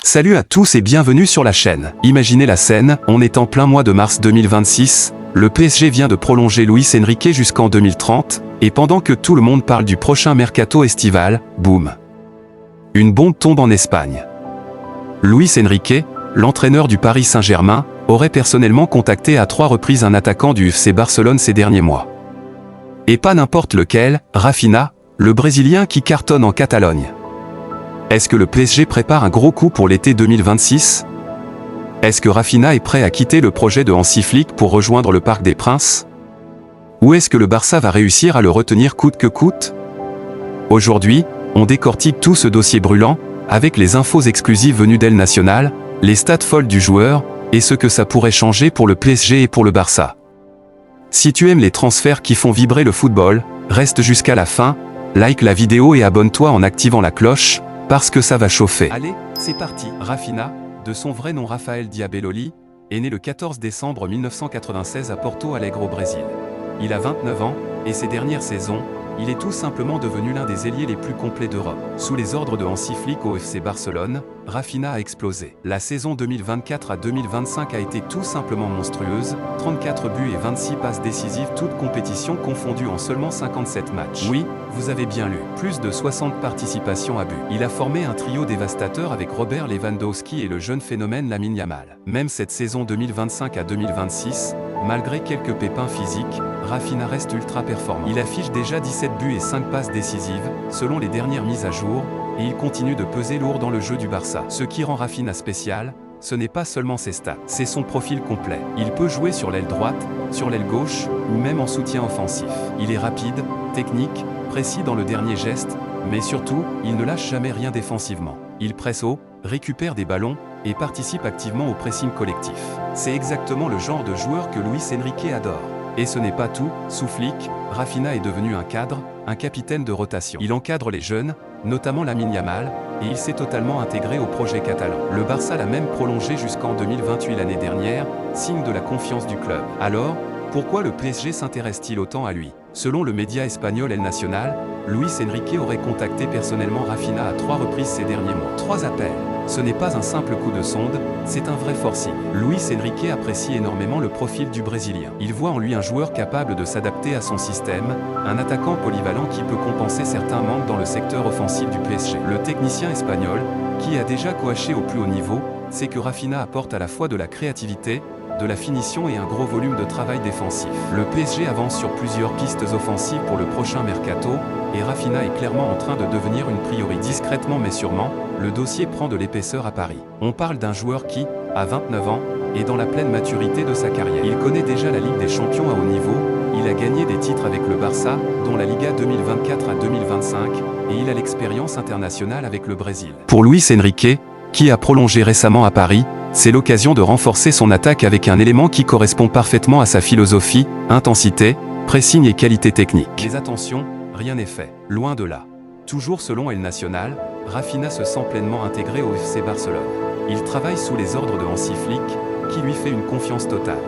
Salut à tous et bienvenue sur la chaîne. Imaginez la scène, on est en plein mois de mars 2026, le PSG vient de prolonger Luis Enrique jusqu'en 2030, et pendant que tout le monde parle du prochain mercato estival, boum. Une bombe tombe en Espagne. Luis Enrique, l'entraîneur du Paris Saint-Germain, aurait personnellement contacté à 3 reprises un attaquant du FC Barcelone ces derniers mois. Et pas n'importe lequel, Rafinha, le Brésilien qui cartonne en Catalogne. Est-ce que le PSG prépare un gros coup pour l'été 2026? Est-ce que Rafinha est prêt à quitter le projet de Hansi Flick pour rejoindre le Parc des Princes? Ou est-ce que le Barça va réussir à le retenir coûte que coûte? Aujourd'hui, on décortique tout ce dossier brûlant, avec les infos exclusives venues d'El Nacional, les stats folles du joueur, et ce que ça pourrait changer pour le PSG et pour le Barça. Si tu aimes les transferts qui font vibrer le football, reste jusqu'à la fin, like la vidéo et abonne-toi en activant la cloche, parce que ça va chauffer. Allez, c'est parti. Rafinha, de son vrai nom Rafael Diabeloli, est né le 14 décembre 1996 à Porto Alegre au Brésil. Il a 29 ans, et ces dernières saisons, il est tout simplement devenu l'un des ailiers les plus complets d'Europe. Sous les ordres de Hansi Flick au FC Barcelone, Rafinha a explosé. La saison 2024 à 2025 a été tout simplement monstrueuse, 34 buts et 26 passes décisives toutes compétitions confondues en seulement 57 matchs. Oui, vous avez bien lu, plus de 60 participations à but. Il a formé un trio dévastateur avec Robert Lewandowski et le jeune phénomène Lamine Yamal. Même cette saison 2025 à 2026, malgré quelques pépins physiques, Rafinha reste ultra performant. Il affiche déjà 17 buts et 5 passes décisives, selon les dernières mises à jour, et il continue de peser lourd dans le jeu du Barça. Ce qui rend Rafinha spécial, ce n'est pas seulement ses stats, c'est son profil complet. Il peut jouer sur l'aile droite, sur l'aile gauche, ou même en soutien offensif. Il est rapide, technique, précis dans le dernier geste, mais surtout, il ne lâche jamais rien défensivement. Il presse haut, récupère des ballons, et participe activement au pressing collectif. C'est exactement le genre de joueur que Luis Enrique adore. Et ce n'est pas tout, sous Flick, Rafinha est devenu un cadre, un capitaine de rotation. Il encadre les jeunes, notamment Lamine Yamal, et il s'est totalement intégré au projet catalan. Le Barça l'a même prolongé jusqu'en 2028 l'année dernière, signe de la confiance du club. Alors, pourquoi le PSG s'intéresse-t-il autant à lui? Selon le média espagnol El Nacional, Luis Enrique aurait contacté personnellement Rafinha à 3 reprises ces derniers mois. 3 appels. Ce n'est pas un simple coup de sonde, c'est un vrai forcing. Luis Enrique apprécie énormément le profil du Brésilien. Il voit en lui un joueur capable de s'adapter à son système, un attaquant polyvalent qui peut compenser certains manques dans le secteur offensif du PSG. Le technicien espagnol, qui a déjà coaché au plus haut niveau, sait que Rafinha apporte à la fois de la créativité, de la finition et un gros volume de travail défensif. Le PSG avance sur plusieurs pistes offensives pour le prochain mercato, et Rafinha est clairement en train de devenir une priorité. Discrètement mais sûrement, le dossier prend de l'épaisseur à Paris. On parle d'un joueur qui, à 29 ans, est dans la pleine maturité de sa carrière. Il connaît déjà la Ligue des Champions à haut niveau, il a gagné des titres avec le Barça, dont la Liga 2024 à 2025, et il a l'expérience internationale avec le Brésil. Pour Luis Enrique, qui a prolongé récemment à Paris, c'est l'occasion de renforcer son attaque avec un élément qui correspond parfaitement à sa philosophie, intensité, pressing et qualité technique. Mais attention, rien n'est fait, loin de là. Toujours selon El Nacional, Rafinha se sent pleinement intégré au FC Barcelone. Il travaille sous les ordres de Hansi Flick, qui lui fait une confiance totale.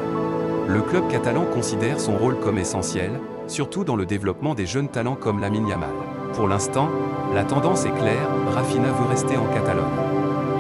Le club catalan considère son rôle comme essentiel, surtout dans le développement des jeunes talents comme Lamine Yamal. Pour l'instant, la tendance est claire, Rafinha veut rester en Catalogne.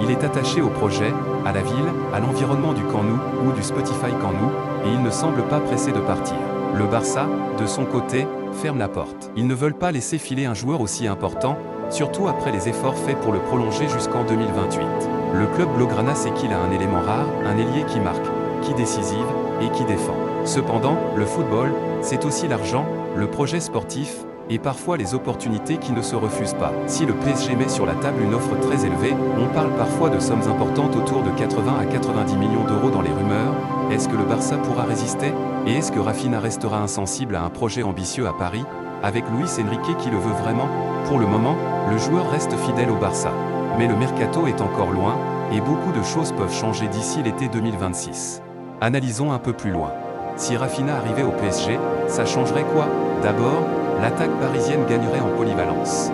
Il est attaché au projet, à la ville, à l'environnement du Camp Nou ou du Spotify Camp Nou, et il ne semble pas pressé de partir. Le Barça, de son côté, ferme la porte. Ils ne veulent pas laisser filer un joueur aussi important, surtout après les efforts faits pour le prolonger jusqu'en 2028. Le club blaugrana sait qu'il a un élément rare, un ailier qui marque, qui décisive et qui défend. Cependant, le football, c'est aussi l'argent, le projet sportif, et parfois les opportunités qui ne se refusent pas. Si le PSG met sur la table une offre très élevée, on parle parfois de sommes importantes autour de 80 à 90 millions d'euros dans les rumeurs. Est-ce que le Barça pourra résister? Et est-ce que Rafinha restera insensible à un projet ambitieux à Paris, avec Luis Enrique qui le veut vraiment? Pour le moment, le joueur reste fidèle au Barça. Mais le mercato est encore loin, et beaucoup de choses peuvent changer d'ici l'été 2026. Analysons un peu plus loin. Si Rafinha arrivait au PSG, ça changerait quoi? D'abord, l'attaque parisienne gagnerait en polyvalence.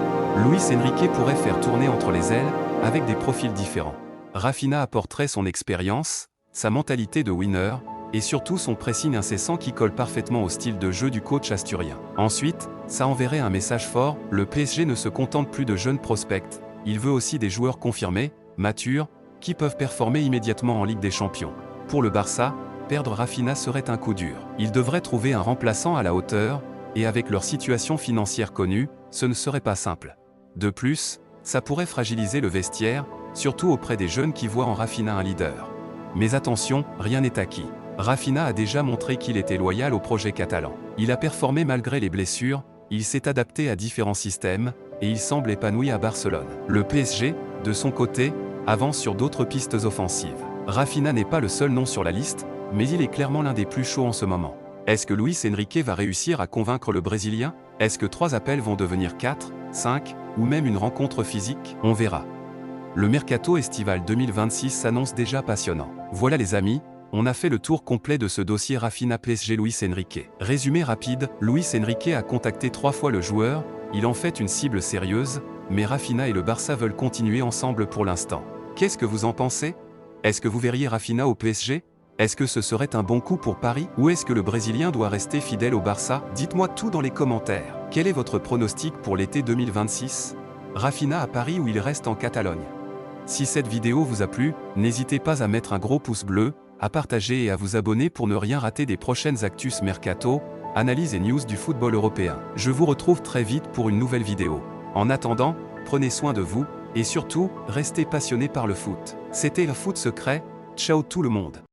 Luis Enrique pourrait faire tourner entre les ailes, avec des profils différents. Rafinha apporterait son expérience, sa mentalité de winner, et surtout son pressing incessant qui colle parfaitement au style de jeu du coach asturien. Ensuite, ça enverrait un message fort, le PSG ne se contente plus de jeunes prospects, il veut aussi des joueurs confirmés, matures, qui peuvent performer immédiatement en Ligue des Champions. Pour le Barça, perdre Rafinha serait un coup dur. Ils devraient trouver un remplaçant à la hauteur, et avec leur situation financière connue, ce ne serait pas simple. De plus, ça pourrait fragiliser le vestiaire, surtout auprès des jeunes qui voient en Rafinha un leader. Mais attention, rien n'est acquis. Rafinha a déjà montré qu'il était loyal au projet catalan. Il a performé malgré les blessures, il s'est adapté à différents systèmes, et il semble épanoui à Barcelone. Le PSG, de son côté, avance sur d'autres pistes offensives. Rafinha n'est pas le seul nom sur la liste, mais il est clairement l'un des plus chauds en ce moment. Est-ce que Luis Enrique va réussir à convaincre le Brésilien? Est-ce que 3 appels vont devenir 4, 5, ou même une rencontre physique? On verra. Le mercato estival 2026 s'annonce déjà passionnant. Voilà les amis, on a fait le tour complet de ce dossier Rafinha PSG Luis Enrique. Résumé rapide, Luis Enrique a contacté 3 fois le joueur, il en fait une cible sérieuse, mais Rafinha et le Barça veulent continuer ensemble pour l'instant. Qu'est-ce que vous en pensez? Est-ce que vous verriez Rafinha au PSG? Est-ce que ce serait un bon coup pour Paris? Ou est-ce que le Brésilien doit rester fidèle au Barça? Dites-moi tout dans les commentaires. Quel est votre pronostic pour l'été 2026? Rafinha à Paris ou il reste en Catalogne? Si cette vidéo vous a plu, n'hésitez pas à mettre un gros pouce bleu, à partager et à vous abonner pour ne rien rater des prochaines actus mercato, analyses et news du football européen. Je vous retrouve très vite pour une nouvelle vidéo. En attendant, prenez soin de vous, et surtout, restez passionnés par le foot. C'était le Foot Secret, ciao tout le monde.